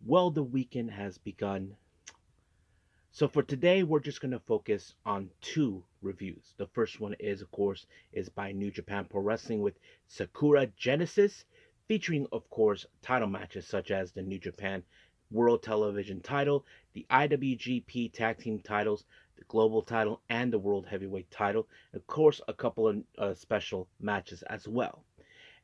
Well, the weekend has begun. So for today, we're just going to focus on two reviews. The first one is, of course, is by New Japan Pro Wrestling with Sakura Genesis, featuring, of course, title matches such as the New Japan World Television title, the IWGP Tag Team titles, the Global title, and the World Heavyweight title. And of course, a couple of special matches as well.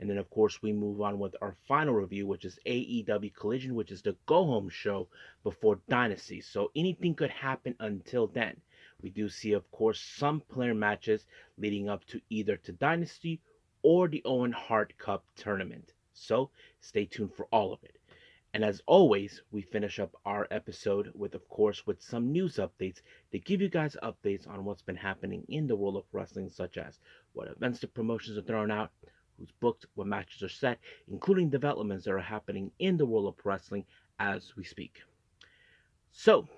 And then, of course, we move on with our final review, which is AEW Collision, which is the go home show before Dynasty. So anything could happen until then. We do see, of course, some player matches leading up to either to Dynasty or the Owen Hart Cup tournament. So stay tuned for all of it. And as always, we finish up our episode with, of course, with some news updates to give you guys updates on what's been happening in the world of wrestling, such as what events the promotions are throwing out, who's booked, what matches are set, including developments that are happening in the world of wrestling as we speak. So,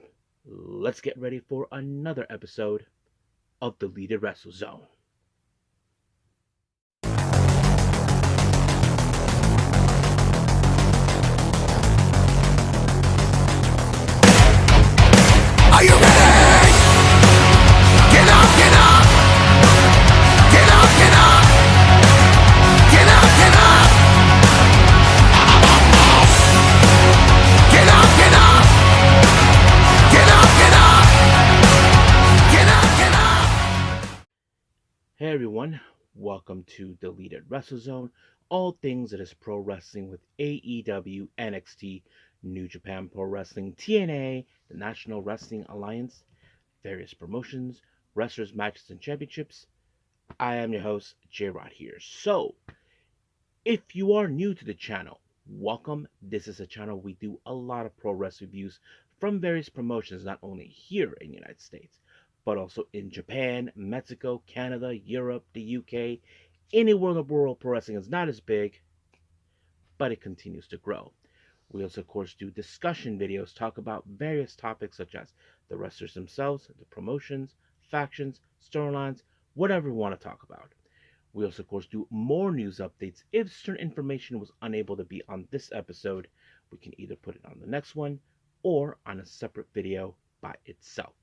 let's get ready for another episode of the Deleted Wrestle Zone. Are you ready? Get up, get up! Get up, get up! Get up, get up! Get up, get up! Get up, get up! Get up, get up! Hey everyone, welcome to Deleted Wrestle Zone, all things that is pro wrestling with AEW, NXT, New Japan Pro Wrestling, TNA, the National Wrestling Alliance, various promotions, wrestlers, matches, and championships. I am your host, J Rod here. So, if you are new to the channel, welcome. This is a channel we do a lot of pro wrestling reviews from various promotions, not only here in the United States, but also in Japan, Mexico, Canada, Europe, the UK. Anywhere in the world, pro wrestling is not as big, but it continues to grow. We also, of course, do discussion videos, talk about various topics such as the wrestlers themselves, the promotions, factions, storylines, whatever we want to talk about. We also, of course, do more news updates. If certain information was unable to be on this episode, we can either put it on the next one or on a separate video by itself.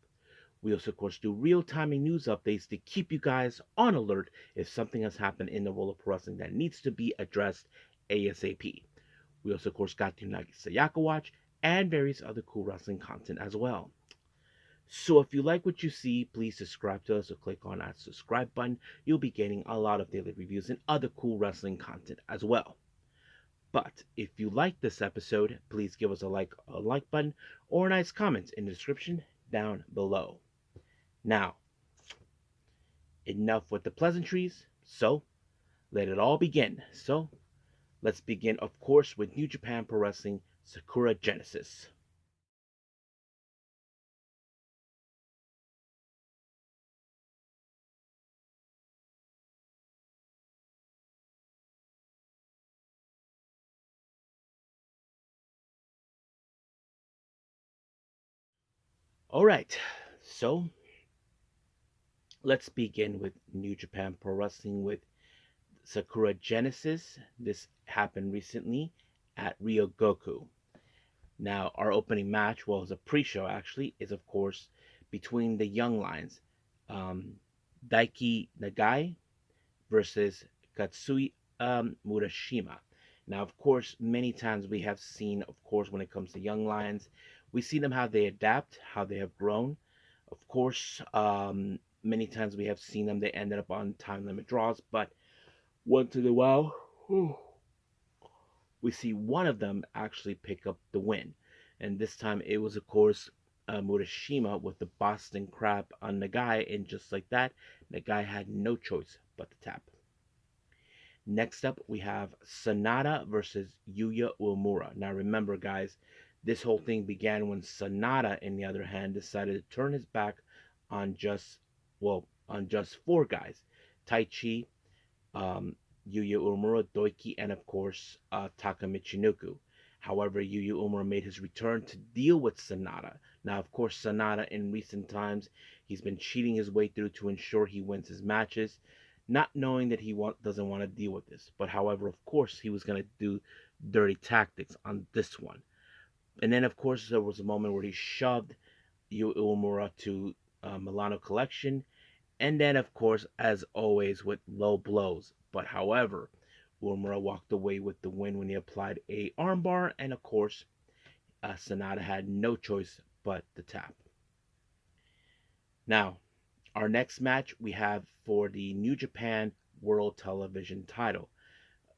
We also, of course, do real-time news updates to keep you guys on alert if something has happened in the world of pro wrestling that needs to be addressed ASAP. We also, of course, got the Unagi Sayaka Watch and various other cool wrestling content as well. So if you like what you see, please subscribe to us or click on that subscribe button. You'll be getting a lot of daily reviews and other cool wrestling content as well. But if you like this episode, please give us a like button or a nice comment in the description down below. Now, enough with the pleasantries, so let it all begin. So let's begin, of course, with New Japan Pro Wrestling Sakura Genesis. Alright, so let's begin with New Japan Pro Wrestling with Sakura Genesis. This happened recently at Ryogoku. Now, our opening match, well, it was a pre-show actually, is of course between the Young Lions, um, Daiki Nagai versus Katsui Murashima. Now, of course, many times we have seen, of course, when it comes to Young Lions, we see them how they adapt, how they have grown. Of course, many times we have seen them, they ended up on time limit draws, but once in a while, we see one of them actually pick up the win. And this time it was, of course, Murashima with the Boston Crab on Nagai, and just like that, Nagai had no choice but to tap. Next up, we have Sanada versus Yuya Uemura. Now remember, guys, this whole thing began when Sanada, on the other hand, decided to turn his back on just four guys: Taichi, um, Yuya Uemura, Doiki, and of course Taka Michinoku. However, Yuya Uemura made his return to deal with Sanada. Now, of course, Sanada in recent times, he's been cheating his way through to ensure he wins his matches, not knowing that he doesn't want to deal with this. But however, of course, he was going to do dirty tactics on this one. And then, of course, there was a moment where he shoved Yu Uemura to Milano Collection. And then, of course, as always, with low blows. But however, Uemura walked away with the win when he applied a armbar. And of course, Sonata had no choice but to tap. Now, our next match we have for the New Japan World Television title.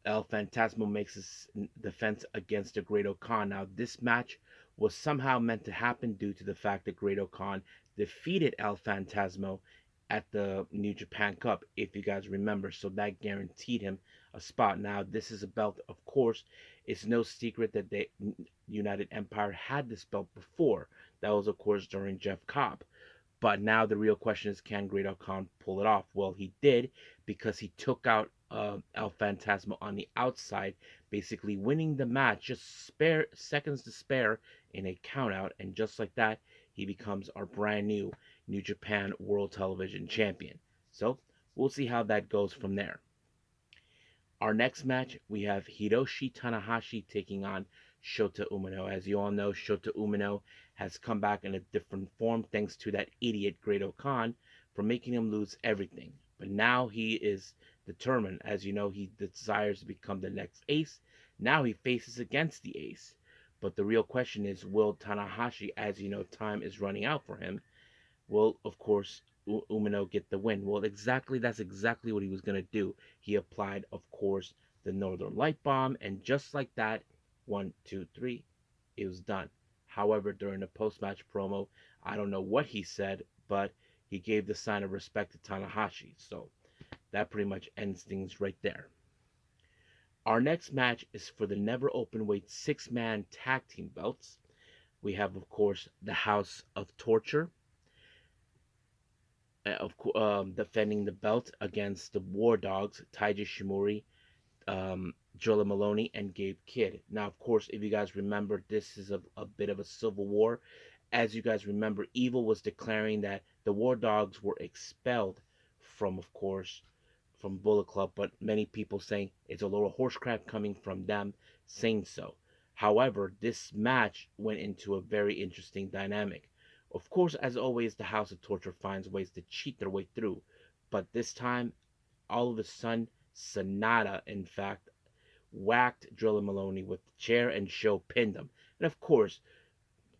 El Phantasmo makes his defense against the Great Khan. Now, this match was somehow meant to happen due to the fact that Great Khan defeated El Phantasmo at the New Japan Cup, if you guys remember. So that guaranteed him a spot. Now, this is a belt, of course. It's no secret that the United Empire had this belt before. That was, of course, during Jeff Cobb. But now the real question is, can Great Khan pull it off? Well, he did, because he took out El Phantasmo on the outside, basically winning the match, just spare seconds to spare in a countout, and just like that, he becomes our brand new New Japan World Television Champion. So we'll see how that goes from there. Our next match, we have Hiroshi Tanahashi taking on Shota Umino. As you all know, Shota Umino has come back in a different form thanks to that idiot Great Khan for making him lose everything. But now he is determined. As you know, he desires to become the next ace. Now he faces against the ace. But the real question is, will Tanahashi, as you know, time is running out for him, will, of course, Umino get the win? Well, that's exactly what he was going to do. He applied, of course, the Northern Light Bomb, and just like that, 1, 2, 3, it was done. However, during the post match promo, I don't know what he said, but he gave the sign of respect to Tanahashi. So that pretty much ends things right there. Our next match is for the never open weight 6-man tag team belts. We have, of course, the House of Torture defending the belt against the War Dogs, Taiji Shimori, Jola Maloney, and Gabe Kidd. Now, of course, if you guys remember, this is a bit of a civil war. As you guys remember, Evil was declaring that the War Dogs were expelled from, of course, from Bullet Club, but many people saying it's a little horsecrap coming from them saying so. However, this match went into a very interesting dynamic. Of course, as always, the House of Torture finds ways to cheat their way through, but this time, all of a sudden, Sonata, in fact, whacked Drilla Maloney with the chair and Show pinned him. And of course,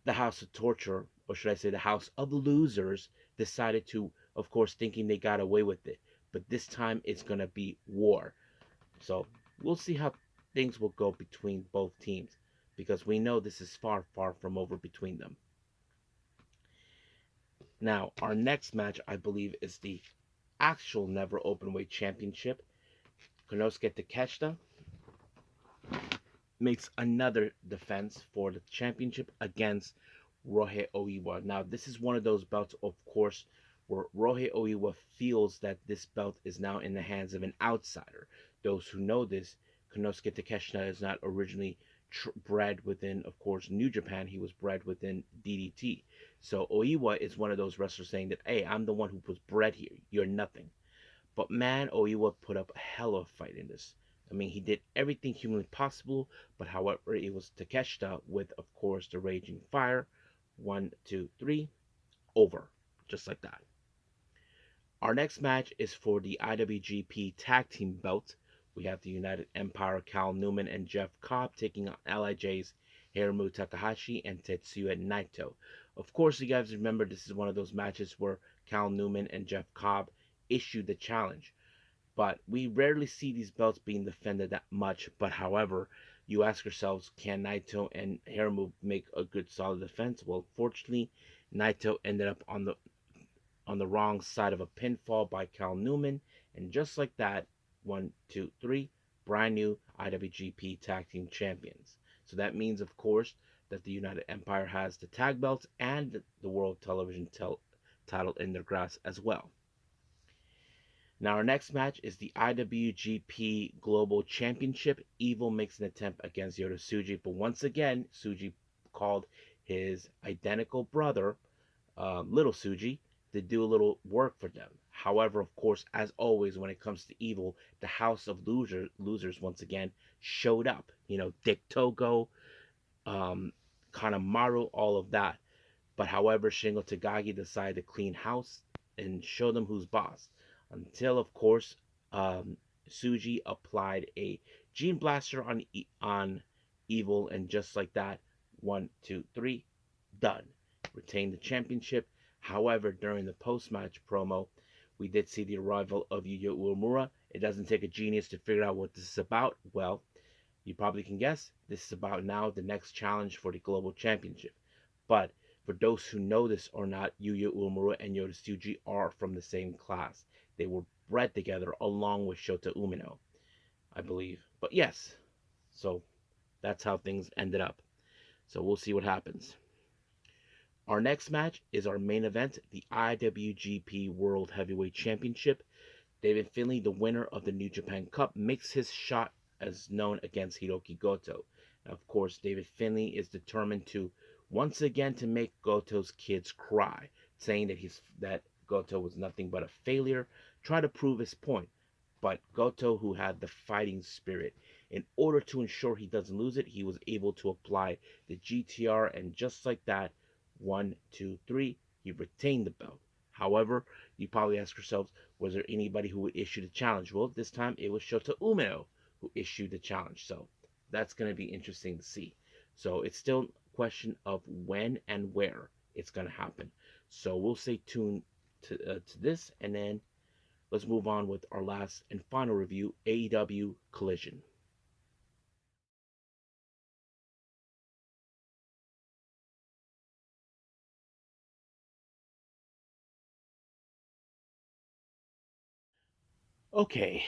the House of Torture, or should I say the House of Losers, decided to, of course, thinking they got away with it. But this time it's going to be war. So we'll see how things will go between both teams, because we know this is far, far from over between them. Now, our next match, I believe, is the actual Never Openweight Championship. Konosuke Takeshita makes another defense for the championship against Rohei Oiwa. Now, this is one of those belts, of course, where Rohei Oiwa feels that this belt is now in the hands of an outsider. Those who know this, Konosuke Takeshita is not originally bred within, of course, New Japan. He was bred within DDT. So Oiwa is one of those wrestlers saying that, hey, I'm the one who was bred here. You're nothing. But man, Oiwa put up a hell of a fight in this. I mean, he did everything humanly possible, but however, it was Takeshita with, of course, the Raging Fire. 1, 2, 3, over. Just like that. Our next match is for the IWGP Tag Team Belt. We have the United Empire, Cal Newman and Jeff Cobb taking on LIJ's Hiromu Takahashi and Tetsuya Naito. Of course, you guys remember this is one of those matches where Cal Newman and Jeff Cobb issued the challenge. But we rarely see these belts being defended that much. But however, you ask yourselves, can Naito and Hiromu make a good solid defense? Well, fortunately, Naito ended up on the wrong side of a pinfall by Cal Newman, and just like that, 1, 2, 3, brand new IWGP Tag Team Champions. So that means, of course, that the United Empire has the tag belts and the World Television title in their grasp as well. Now, our next match is the IWGP Global Championship. Evil makes an attempt against Yota Tsuji, but once again, Tsuji called his identical brother, Little Tsuji, to do a little work for them. However, of course, as always, when it comes to Evil, the House of Losers once again showed up. You know, Dick Togo, um, Kanemaru, all of that. But however, Shingo Takagi decided to clean house and show them who's boss. Until, of course, um, Suji applied a Gene Blaster on Evil, and just like that, 1, 2, 3, done. Retained the championship. However, during the post-match promo, we did see the arrival of Yuya Uemura. It doesn't take a genius to figure out what this is about. Well, you probably can guess. This is about now the next challenge for the Global Championship. But for those who know this or not, Yuya Uemura and Yota Tsuji are from the same class. They were bred together along with Shota Umino, I believe. But yes, so that's how things ended up. So we'll see what happens. Our next match is our main event, the IWGP World Heavyweight Championship. David Finlay, the winner of the New Japan Cup, makes his shot as known against Hiroki Goto. Now, of course, David Finlay is determined to once again to make Goto's kids cry, saying that Goto was nothing but a failure, try to prove his point. But Goto, who had the fighting spirit, in order to ensure he doesn't lose it, he was able to apply the GTR, and just like that, 1, 2, 3, he retained the belt. However, you probably ask yourselves, was there anybody who would issue the challenge? Well, this time it was Shota Umino who issued the challenge. So that's going to be interesting to see. So it's still a question of when and where it's going to happen. So we'll stay tuned to this, and then let's move on with our last and final review, AEW Collision. Okay,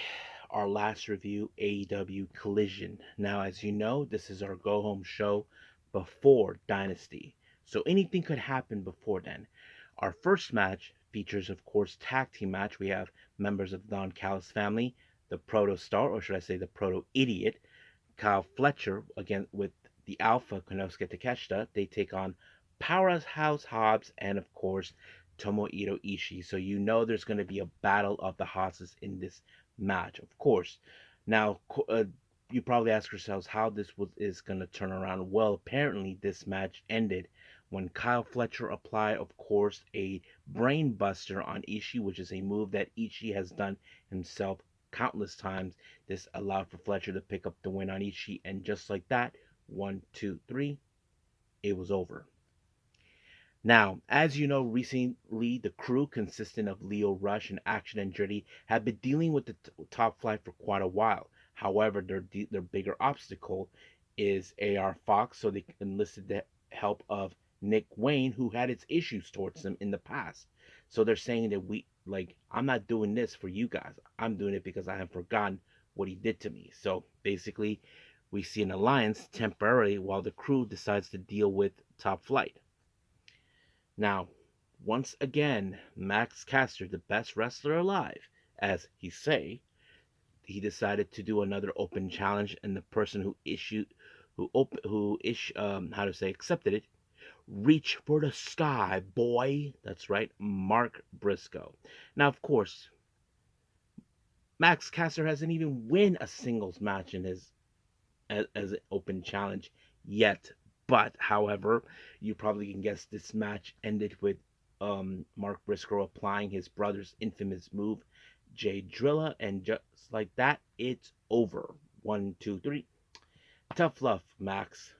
our last review, AEW Collision. Now, as you know, this is our go home show before Dynasty. So anything could happen before then. Our first match features, of course, tag team match. We have members of the Don Callis family, the Proto Star, or should I say the Proto Idiot, Kyle Fletcher, again with the Alpha Konosuke Takeshita. They take on Powerhouse Hobbs and, of course, Tomohiro Ishii. So you know there's going to be a battle of the hosses in this match, of course. Now, you probably ask yourselves how is going to turn around. Well, apparently this match ended when Kyle Fletcher applied, of course, a brain buster on Ishii, which is a move that Ishii has done himself countless times. This allowed for Fletcher to pick up the win on Ishii, and just like that, 1, 2, 3, it was over. Now, as you know, recently the crew, consisting of Leo Rush and Action Andretti, have been dealing with the top flight for quite a while. However, their bigger obstacle is AR Fox, so they enlisted the help of Nick Wayne, who had its issues towards them in the past. So they're saying that I'm not doing this for you guys. I'm doing it because I have forgotten what he did to me. So basically, we see an alliance temporarily while the crew decides to deal with top flight. Now, once again, Max Caster, the best wrestler alive, as he say, he decided to do another open challenge, and the person accepted it. Reach for the sky, boy. That's right, Mark Briscoe. Now, of course, Max Caster hasn't even win a singles match in his as an open challenge yet. But however, you probably can guess this match ended with Mark Briscoe applying his brother's infamous move, Jay Drilla, and just like that, it's over. 1, 2, 3. Tough love, Max.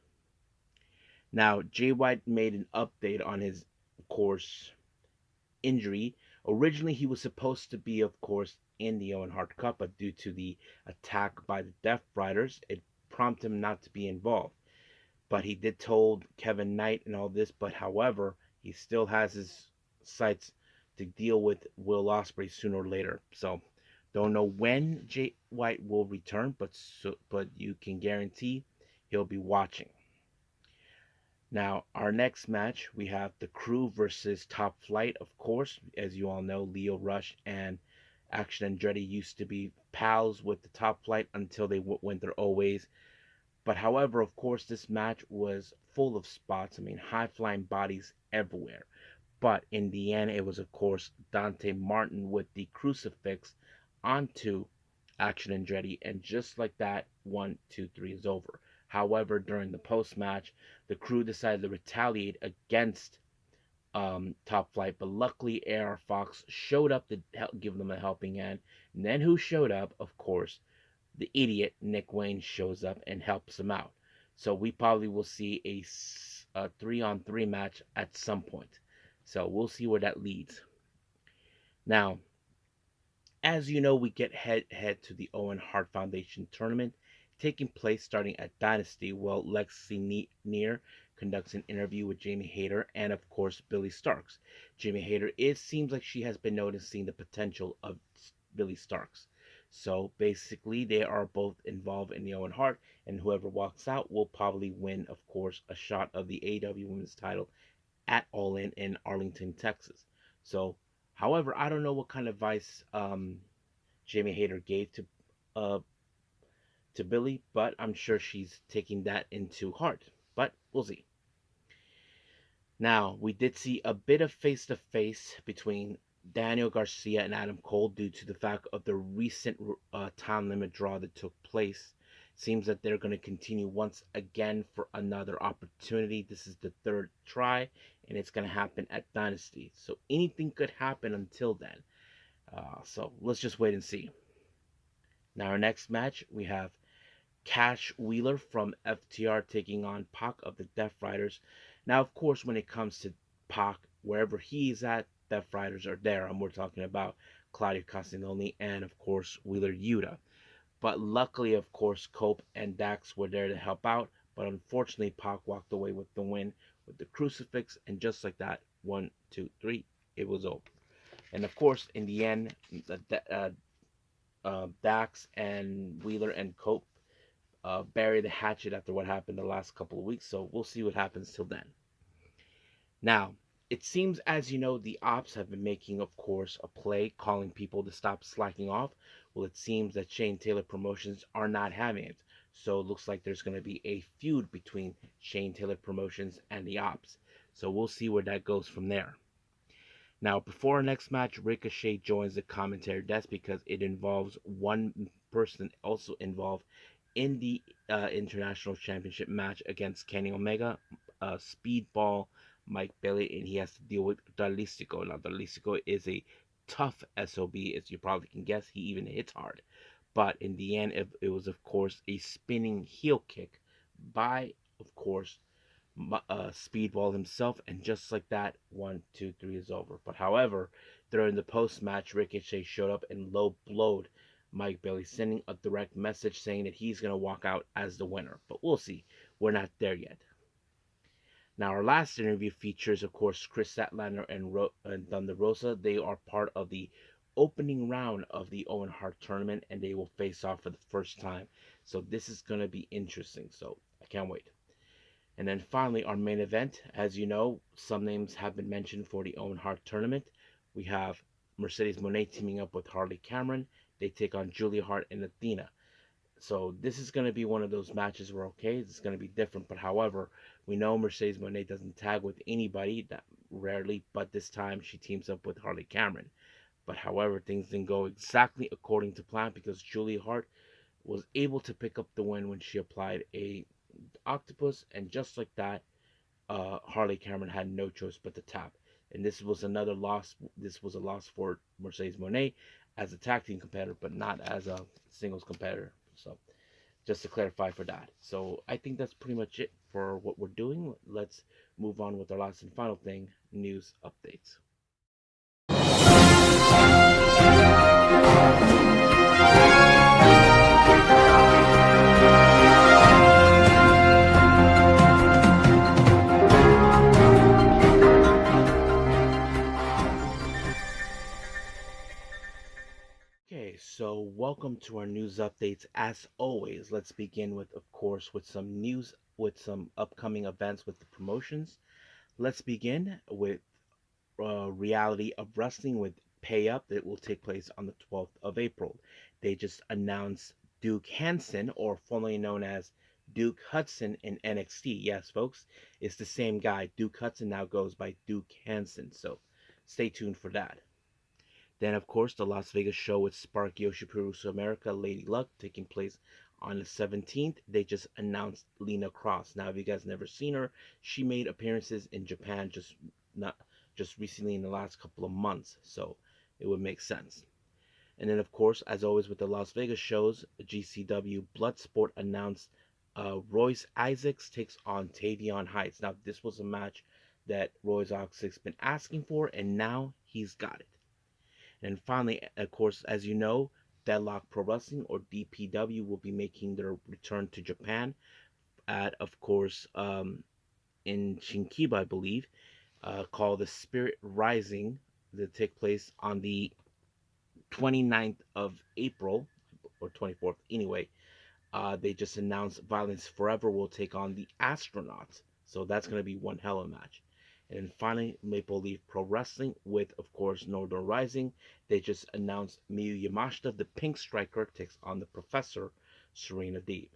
Now, Jay White made an update on his, of course, injury. Originally, he was supposed to be, of course, in the Owen Hart Cup, but due to the attack by the Death Riders, it prompted him not to be involved. But he did told Kevin Knight and all this, but however, he still has his sights to deal with Will Ospreay sooner or later. So don't know when Jay White will return, but you can guarantee he'll be watching. Now, our next match, we have the crew versus Top Flight, of course. As you all know, Leo Rush and Action Andretti used to be pals with the Top Flight until they went their own ways. But however, of course, this match was full of spots. I mean, high flying bodies everywhere. But in the end, it was, of course, Dante Martin with the crucifix onto Action Andretti. And just like that, 1, 2, 3 is over. However, during the post match, the crew decided to retaliate against Top Flight, but luckily AR Fox showed up to give them a helping hand. And then who showed up? Of course, the idiot Nick Wayne shows up and helps him out. So we probably will see a 3-on-3 match at some point. So we'll see where that leads. Now, as you know, we get head to the Owen Hart Foundation tournament taking place starting at Dynasty, while Lexi Neer conducts an interview with Jamie Hayter and, of course, Billy Starks. Jamie Hayter, it seems like she has been noticing the potential of Billy Starks. So basically, they are both involved in the Owen Hart, and whoever walks out will probably win, of course, a shot of the AEW Women's title at All in Arlington, Texas. So, however, I don't know what kind of advice Jamie Hayter gave uh, to Billy, but I'm sure she's taking that into heart. But we'll see. Now, we did see a bit of face to face between Daniel Garcia and Adam Cole due to the fact of the recent time limit draw that took place. Seems that they're going to continue once again for another opportunity. This is the third try, and it's going to happen at Dynasty. So anything could happen until then. So let's just wait and see. Now, our next match, we have Cash Wheeler from FTR taking on Pac of the Death Riders. Now, of course, when it comes to Pac, wherever he's at, Death Riders are there. And we're talking about Claudio Castagnoli and, of course, Wheeler Yuta. But luckily, of course, Cope and Dax were there to help out. But unfortunately, Pac walked away with the win with the crucifix. And just like that, 1, 2, 3, it was over. And of course, in the end, Dax and Wheeler and Cope bury the hatchet after what happened the last couple of weeks. So we'll see what happens till then. Now, it seems, as you know, the ops have been making, of course, a play calling people to stop slacking off. Well, it seems that Shane Taylor Promotions are not having it. So it looks like there's going to be a feud between Shane Taylor Promotions and the ops. So we'll see where that goes from there. Now, before our next match, Ricochet joins the commentary desk because it involves one person also involved in the International Championship match against Kenny Omega, Speedball Mike Bailey, and he has to deal with Darlistico. Now, Darlistico is a tough SOB, as you probably can guess. He even hits hard. But in the end, it was, of course, a spinning heel kick by, of course, Speedball himself, and just like that, 1, 2, 3 is over. But however, during the post match, Ricochet showed up and low blowed Mike Bailey, sending a direct message saying that he's going to walk out as the winner. But we'll see. We're not there yet. Now, our last interview features, of course, Chris Statlander and Thunder Rosa. They are part of the opening round of the Owen Hart tournament, and they will face off for the first time. So this is going to be interesting. So I can't wait. And then finally, our main event. As you know, some names have been mentioned for the Owen Hart tournament. We have Mercedes Moné teaming up with Harley Cameron. They take on Julia Hart and Athena. So this is going to be one of those matches where, okay, it's going to be different. But however, we know Mercedes Moné doesn't tag with anybody, that rarely, but this time she teams up with Harley Cameron. But however, things didn't go exactly according to plan because Julia Hart was able to pick up the win when she applied a octopus, and just like that, Harley Cameron had no choice but to tap. And this was another loss. This was a loss for Mercedes Moné as a tag team competitor, but not as a singles competitor. So just to clarify for that. So I think that's pretty much it for what we're doing. Let's move on with our last and final thing, news updates. Okay, so welcome to our news updates. As always, let's begin with, of course, with some news, with some upcoming events with the promotions. Let's begin with Reality of Wrestling with Pay Up that will take place on the 12th of April. They just announced Duke Hanson, or formerly known as Duke Hudson in NXT. Yes, folks, it's the same guy. Duke Hudson now goes by Duke Hanson, so stay tuned for that. Then, of course, the Las Vegas show with Spark Yoshi Puroesu of America, Lady Luck, taking place On the 17th, they just announced Lena Cross. Now, if you guys never seen her, she made appearances in Japan not just recently in the last couple of months, so it would make sense. And then, of course, as always with the Las Vegas shows, GCW Bloodsport announced Royce Isaacs takes on Tavion Heights. Now, this was a match that Royce Isaacs been asking for, and now he's got it. And finally, of course, as you know, Deadlock Pro Wrestling or DPW will be making their return to Japan at, of course, in Shinkiba, I believe, called the Spirit Rising, that take place on the 29th of April or 24th. Anyway, they just announced Violence Forever will take on the Astronauts. So that's going to be one hell of a match. And then finally, Maple Leaf Pro Wrestling with, of course, Northern Rising. They just announced Miyu Yamashita, the Pink Striker, takes on the Professor, Serena Deeb.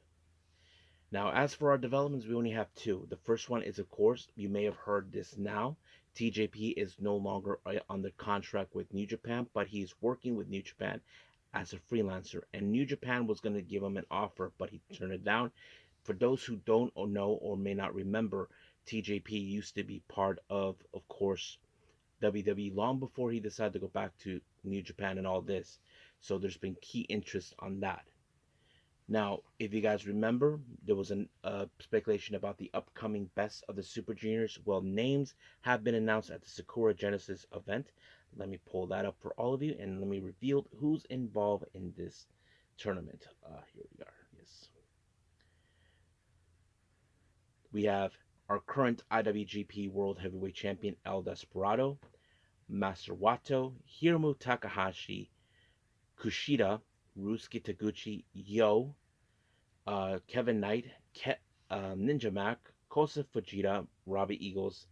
Now, as for our developments, we only have two. The first one is, of course, you may have heard this now. TJP is no longer under contract with New Japan, but he's working with New Japan as a freelancer. And New Japan was going to give him an offer, but he turned it down. For those who don't or know or may not remember, TJP used to be part of course, WWE long before he decided to go back to New Japan and all this. So there's been key interest on that. Now, if you guys remember, there was a speculation about the upcoming Best of the Super Juniors. Well, names have been announced at the Sakura Genesis event. Let me pull that up for all of you and let me reveal who's involved in this tournament. Here we are. Yes. We have our current IWGP World Heavyweight Champion El Desperado, Master Wato, Hiromu Takahashi, Kushida, Rusuke Taguchi, Yo, Kevin Knight, Ninja Mac, Kosa Fujita, Robbie Eagles,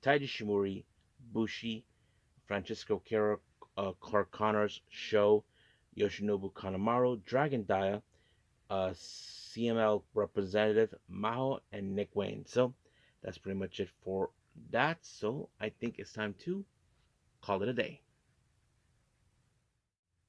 Taiji Shimori, Bushi, Francisco Kara, Clark Connors, Sho, Yoshinobu Kanemaru, Dragon Dia, CML representative Maho, and Nick Wayne. So that's pretty much it for that. So I think it's time to call it a day.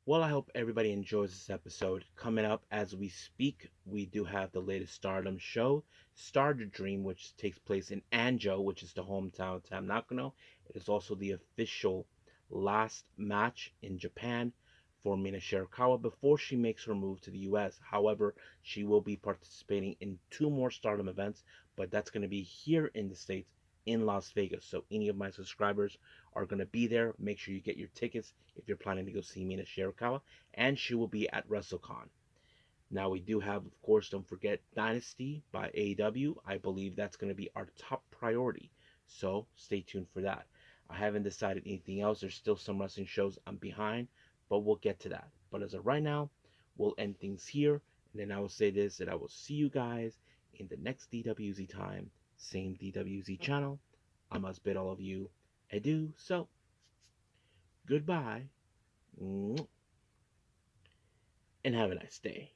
Well, I hope everybody enjoys this episode. Coming up as we speak, we do have the latest Stardom show, Star Dream, which takes place in Anjo, which is the hometown of Tam Nakano. It is also the official last match in Japan for Mina Shirakawa before she makes her move to the US. However, she will be participating in two more Stardom events, but that's going to be here in the States in Las Vegas. So any of my subscribers are going to be there. Make sure you get your tickets if you're planning to go see Mina Shirakawa, and she will be at WrestleCon. Now we do have, of course, don't forget Dynasty by AEW. I believe that's going to be our top priority. So stay tuned for that. I haven't decided anything else. There's still some wrestling shows I'm behind, but we'll get to that. But as of right now, we'll end things here. And then I will say this, that I will see you guys in the next DWZ time. Same DWZ channel. I must bid all of you adieu. So, goodbye. And have a nice day.